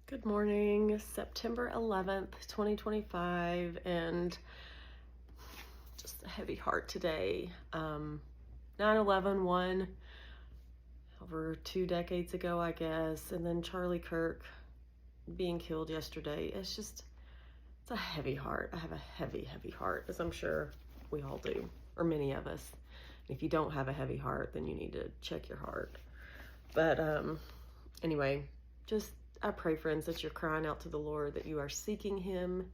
Good morning, September 11th, 2025, and just a heavy heart today. 9/11 one over 2 decades ago, I guess, and then Charlie Kirk being killed yesterday. It's a heavy heart. I have a heavy, heavy heart, as I'm sure we all do, or many of us. If you don't have a heavy heart, then you need to check your heart. But anyway, I pray, friends, that you're crying out to the Lord, that you are seeking Him.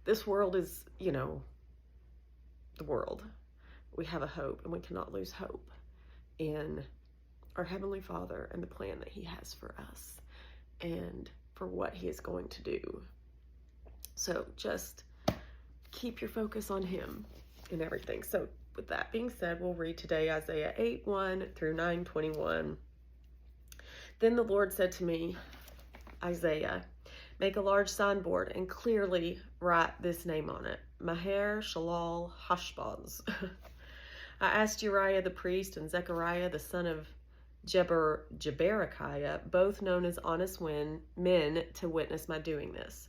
This world is, the world. We have a hope, and we cannot lose hope in our Heavenly Father and the plan that He has for us and for what He is going to do. So just keep your focus on Him in everything. So with that being said, we'll read today Isaiah 8:1 through 9:21. Then the Lord said to me, Isaiah, make a large signboard and clearly write this name on it, Maher Shalal Hashbaz. I asked Uriah the priest and Zechariah the son of Jeberechiah, both known as honest men, to witness my doing this.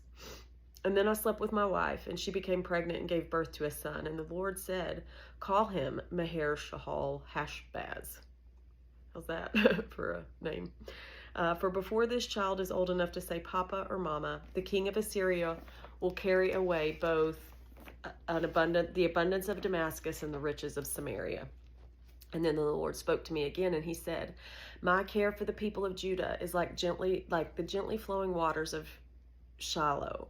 And then I slept with my wife, and she became pregnant and gave birth to a son. And the Lord said, call him Maher Shalal Hashbaz. How's that for a name? For before this child is old enough to say Papa or Mama, the king of Assyria will carry away both the abundance of Damascus and the riches of Samaria. And then the Lord spoke to me again, and He said, my care for the people of Judah is like the gently flowing waters of Shiloh.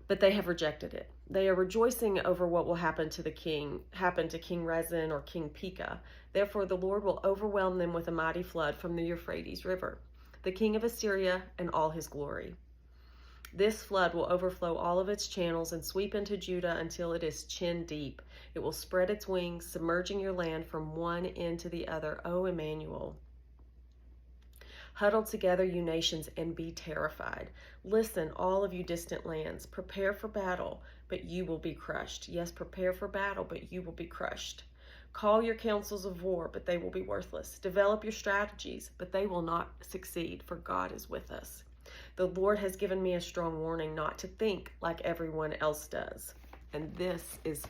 But they have rejected it. They are rejoicing over what will happen to King Rezin or King Pekah. Therefore, the Lord will overwhelm them with a mighty flood from the Euphrates River, the king of Assyria and all his glory. This flood will overflow all of its channels and sweep into Judah until it is chin deep. It will spread its wings, submerging your land from one end to the other. O Emmanuel. Huddle together, you nations, and be terrified. Listen, all of you distant lands. Prepare for battle, but you will be crushed. Yes, prepare for battle, but you will be crushed. Call your councils of war, but they will be worthless. Develop your strategies, but they will not succeed, for God is with us. The Lord has given me a strong warning not to think like everyone else does. And this is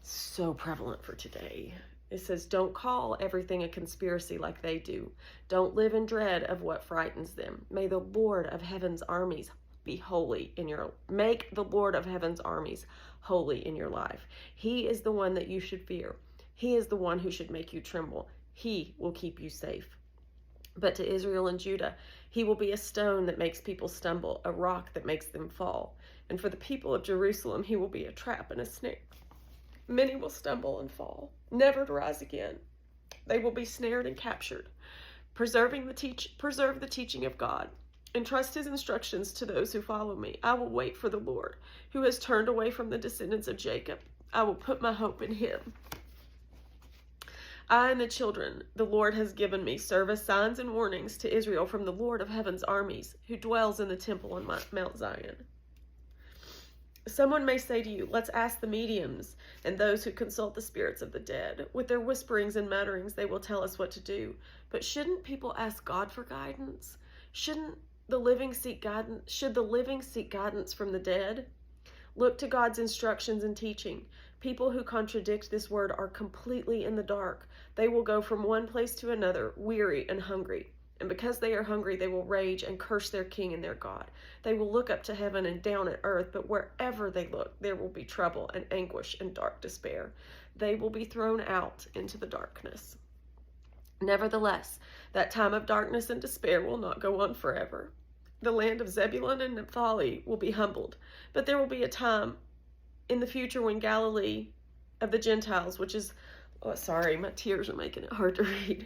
so prevalent for today. It says, don't call everything a conspiracy like they do. Don't live in dread of what frightens them. May the Lord of heaven's armies be holy in your, make the Lord of heaven's armies holy in your life. He is the one that you should fear. He is the one who should make you tremble. He will keep you safe. But to Israel and Judah, He will be a stone that makes people stumble, a rock that makes them fall. And for the people of Jerusalem, He will be a trap and a snare. Many will stumble and fall, never to rise again. They will be snared and captured. Preserve the teaching of God, and trust His instructions to those who follow me. I will wait for the Lord, who has turned away from the descendants of Jacob. I will put my hope in Him. I and the children the Lord has given me serve as signs and warnings to Israel from the Lord of heaven's armies, who dwells in the temple on Mount Zion. Someone may say to you, let's ask the mediums and those who consult the spirits of the dead. With their whisperings and mutterings, they will tell us what to do. But shouldn't people ask God for guidance? Should the living seek guidance from the dead? Look to God's instructions and teaching. People who contradict this word are completely in the dark. They will go from one place to another, weary and hungry. And because they are hungry, they will rage and curse their king and their God. They will look up to heaven and down at earth, but wherever they look, there will be trouble and anguish and dark despair. They will be thrown out into the darkness. Nevertheless, that time of darkness and despair will not go on forever. The land of Zebulun and Naphtali will be humbled, but there will be a time in the future when Galilee of the Gentiles, which is, oh, sorry, my tears are making it hard to read.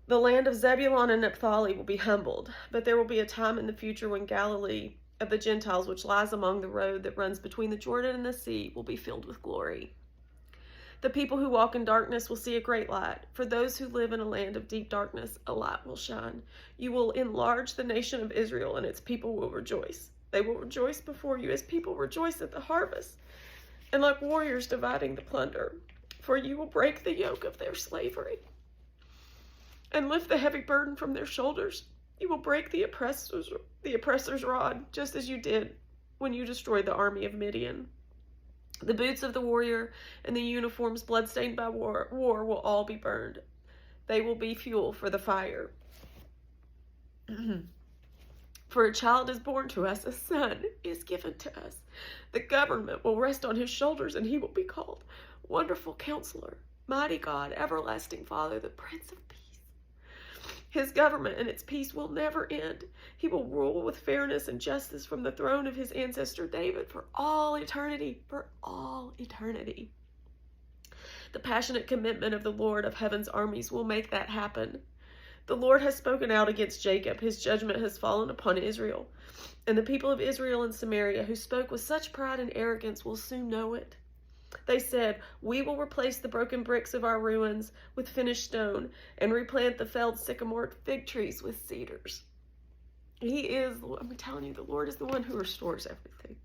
The land of Zebulun and Naphtali will be humbled, but there will be a time in the future when Galilee of the Gentiles, which lies along the road that runs between the Jordan and the sea, will be filled with glory. The people who walk in darkness will see a great light. For those who live in a land of deep darkness, a light will shine. You will enlarge the nation of Israel, and its people will rejoice. They will rejoice before you as people rejoice at the harvest, and like warriors dividing the plunder. For you will break the yoke of their slavery and lift the heavy burden from their shoulders. You will break the oppressor's rod, just as you did when you destroyed the army of Midian. The boots of the warrior and the uniforms bloodstained by war will all be burned. They will be fuel for the fire. For a child is born to us, a son is given to us. The government will rest on his shoulders, and he will be called Wonderful Counselor, Mighty God, Everlasting Father, the Prince of Peace. His government and its peace will never end. He will rule with fairness and justice from the throne of his ancestor David for all eternity, for all eternity. The passionate commitment of the Lord of heaven's armies will make that happen. The Lord has spoken out against Jacob. His judgment has fallen upon Israel. And the people of Israel and Samaria, who spoke with such pride and arrogance, will soon know it. They said, we will replace the broken bricks of our ruins with finished stone and replant the felled sycamore fig trees with cedars. I'm telling you, the Lord is the one who restores everything.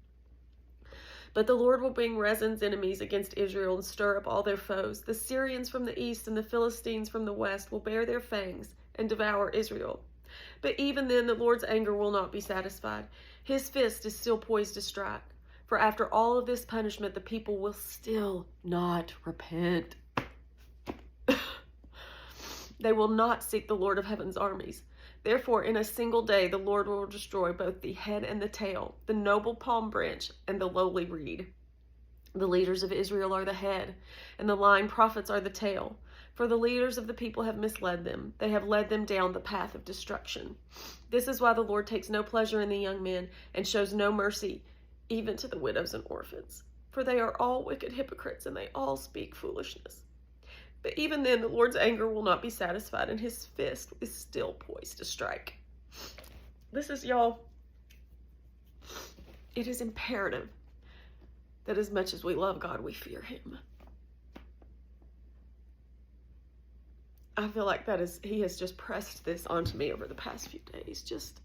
But the Lord will bring Rezin's enemies against Israel and stir up all their foes. The Syrians from the east and the Philistines from the west will bear their fangs and devour Israel. But even then, the Lord's anger will not be satisfied. His fist is still poised to strike. For after all of this punishment, the people will still not repent. They will not seek the Lord of heaven's armies. Therefore, in a single day, the Lord will destroy both the head and the tail, the noble palm branch and the lowly reed. The leaders of Israel are the head, and the lying prophets are the tail. For the leaders of the people have misled them. They have led them down the path of destruction. This is why the Lord takes no pleasure in the young men and shows no mercy even to the widows and orphans. For they are all wicked hypocrites, and they all speak foolishness. But even then, the Lord's anger will not be satisfied, and his fist is still poised to strike. This is, y'all, it is imperative that as much as we love God, we fear him. I feel like he has just pressed this onto me over the past few days. Just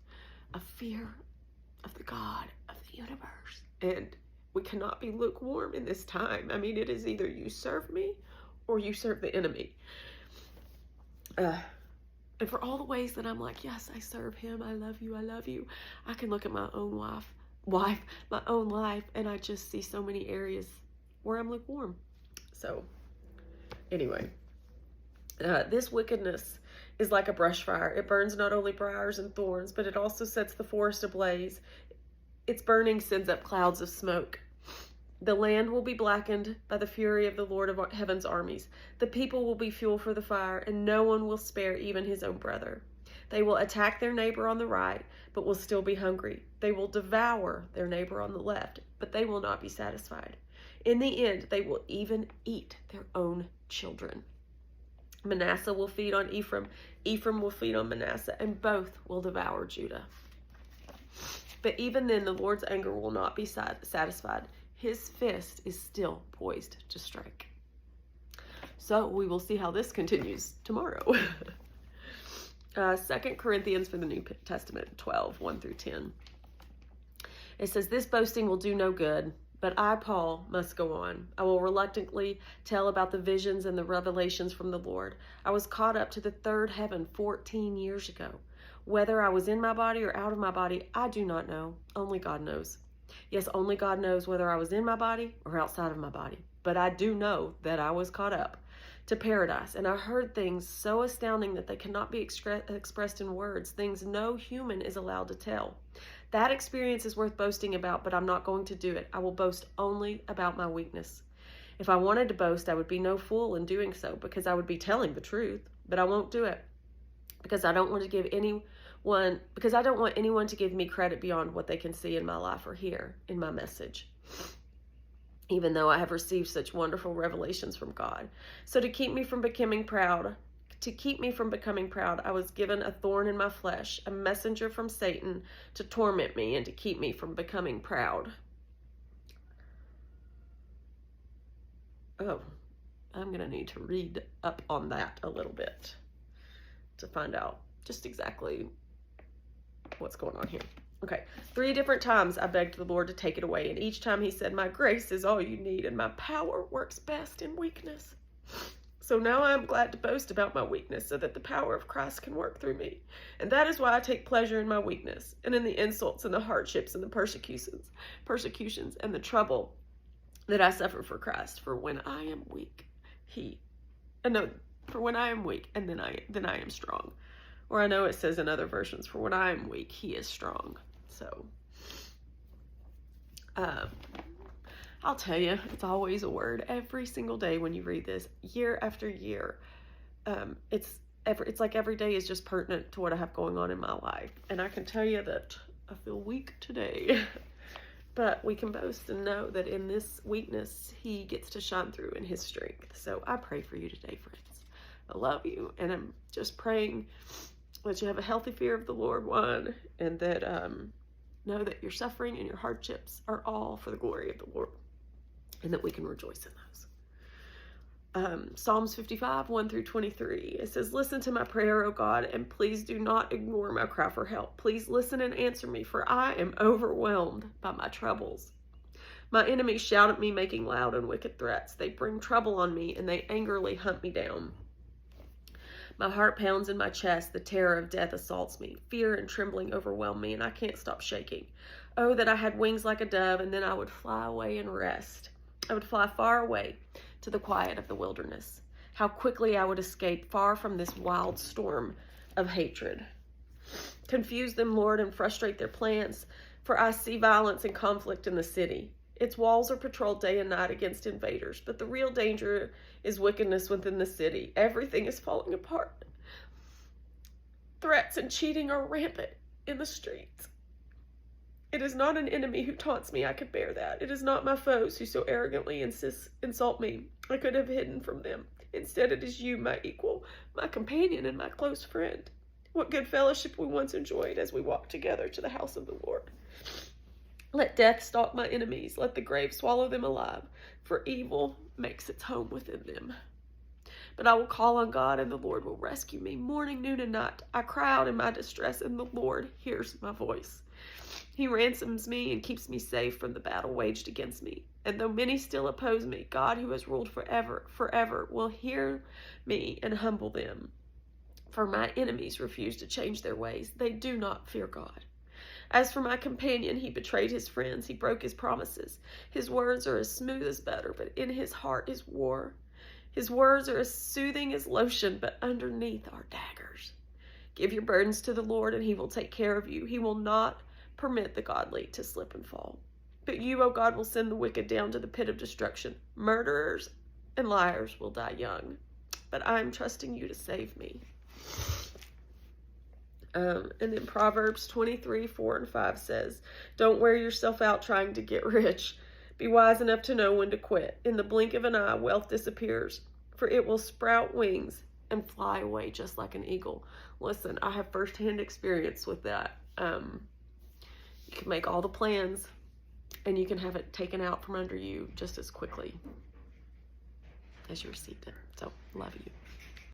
a fear of the God of the universe. And we cannot be lukewarm in this time. I mean, it is either you serve me or you serve the enemy. And for all the ways that I'm like, yes, I serve him. I love you. I love you. I can look at my own my own life, and I just see so many areas where I'm lukewarm. So anyway, this wickedness is like a brush fire. It burns not only briars and thorns, but it also sets the forest ablaze. Its burning sends up clouds of smoke. The land will be blackened by the fury of the Lord of heaven's armies. The people will be fuel for the fire, and no one will spare even his own brother. They will attack their neighbor on the right, but will still be hungry. They will devour their neighbor on the left, but they will not be satisfied. In the end, they will even eat their own children. Manasseh will feed on Ephraim. Ephraim will feed on Manasseh, and both will devour Judah. But even then, the Lord's anger will not be satisfied. His fist is still poised to strike. So we will see how this continues tomorrow. 2 Corinthians for the New Testament, 12, 1 through 10. It says, this boasting will do no good, but I, Paul, must go on. I will reluctantly tell about the visions and the revelations from the Lord. I was caught up to the third heaven 14 years ago. Whether I was in my body or out of my body, I do not know. Only God knows. Yes, only God knows whether I was in my body or outside of my body. But I do know that I was caught up to paradise, and I heard things so astounding that they cannot be expressed in words, things no human is allowed to tell. That experience is worth boasting about, but I'm not going to do it. I will boast only about my weakness. If I wanted to boast, I would be no fool in doing so, because I would be telling the truth, but I won't do it. Because I don't want anyone to give me credit beyond what they can see in my life or hear in my message, even though I have received such wonderful revelations from God. So to keep me from becoming proud, I was given a thorn in my flesh, a messenger from Satan to torment me and to keep me from becoming proud. Oh, I'm going to need to read up on that a little bit to find out just exactly what's going on here. Okay, 3 different times I begged the Lord to take it away, and each time he said, my grace is all you need, and my power works best in weakness. So now I am glad to boast about my weakness, so that the power of Christ can work through me. And that is why I take pleasure in my weakness, and in the insults and the hardships and the persecutions and the trouble that I suffer for Christ. For when I am weak, for when I am weak, and then I am strong. Or I know it says in other versions, for when I am weak, he is strong. So, I'll tell you, it's always a word every single day when you read this, year after year. It's like every day is just pertinent to what I have going on in my life. And I can tell you that I feel weak today. But we can boast and know that in this weakness, he gets to shine through in his strength. So I pray for you today, friends. I love you. And I'm just praying that you have a healthy fear of the Lord, one, and that know that your suffering and your hardships are all for the glory of the Lord, and that we can rejoice in those. Psalms 55, 1 through 23. It says, listen to my prayer, O God, and please do not ignore my cry for help. Please listen and answer me, for I am overwhelmed by my troubles. My enemies shout at me, making loud and wicked threats. They bring trouble on me, and they angrily hunt me down. My heart pounds in my chest. The terror of death assaults me. Fear and trembling overwhelm me, and I can't stop shaking. Oh, that I had wings like a dove, and then I would fly away and rest. I would fly far away to the quiet of the wilderness. How quickly I would escape far from this wild storm of hatred. Confuse them, Lord, and frustrate their plans, for I see violence and conflict in the city. Its walls are patrolled day and night against invaders, but the real danger is wickedness within the city. Everything is falling apart. Threats and cheating are rampant in the streets. It is not an enemy who taunts me. I could bear that. It is not my foes who so arrogantly insult me. I could have hidden from them. Instead, it is you, my equal, my companion, and my close friend. What good fellowship we once enjoyed as we walked together to the house of the Lord. Let death stalk my enemies. Let the grave swallow them alive, for evil makes its home within them. But I will call on God, and the Lord will rescue me. Morning, noon, and night, I cry out in my distress, and the Lord hears my voice. He ransoms me and keeps me safe from the battle waged against me. And though many still oppose me, God, who has ruled forever, will hear me and humble them. For my enemies refuse to change their ways. They do not fear God. As for my companion, he betrayed his friends. He broke his promises. His words are as smooth as butter, but in his heart is war. His words are as soothing as lotion, but underneath are daggers. Give your burdens to the Lord, and he will take care of you. He will not permit the godly to slip and fall. But you, O God, will send the wicked down to the pit of destruction. Murderers and liars will die young. But I am trusting you to save me. And then Proverbs 23, 4 and 5 says, don't wear yourself out trying to get rich. Be wise enough to know when to quit. In the blink of an eye, wealth disappears, for it will sprout wings and fly away just like an eagle. Listen, I have firsthand experience with that. You can make all the plans, and you can have it taken out from under you just as quickly as you received it. So, love you.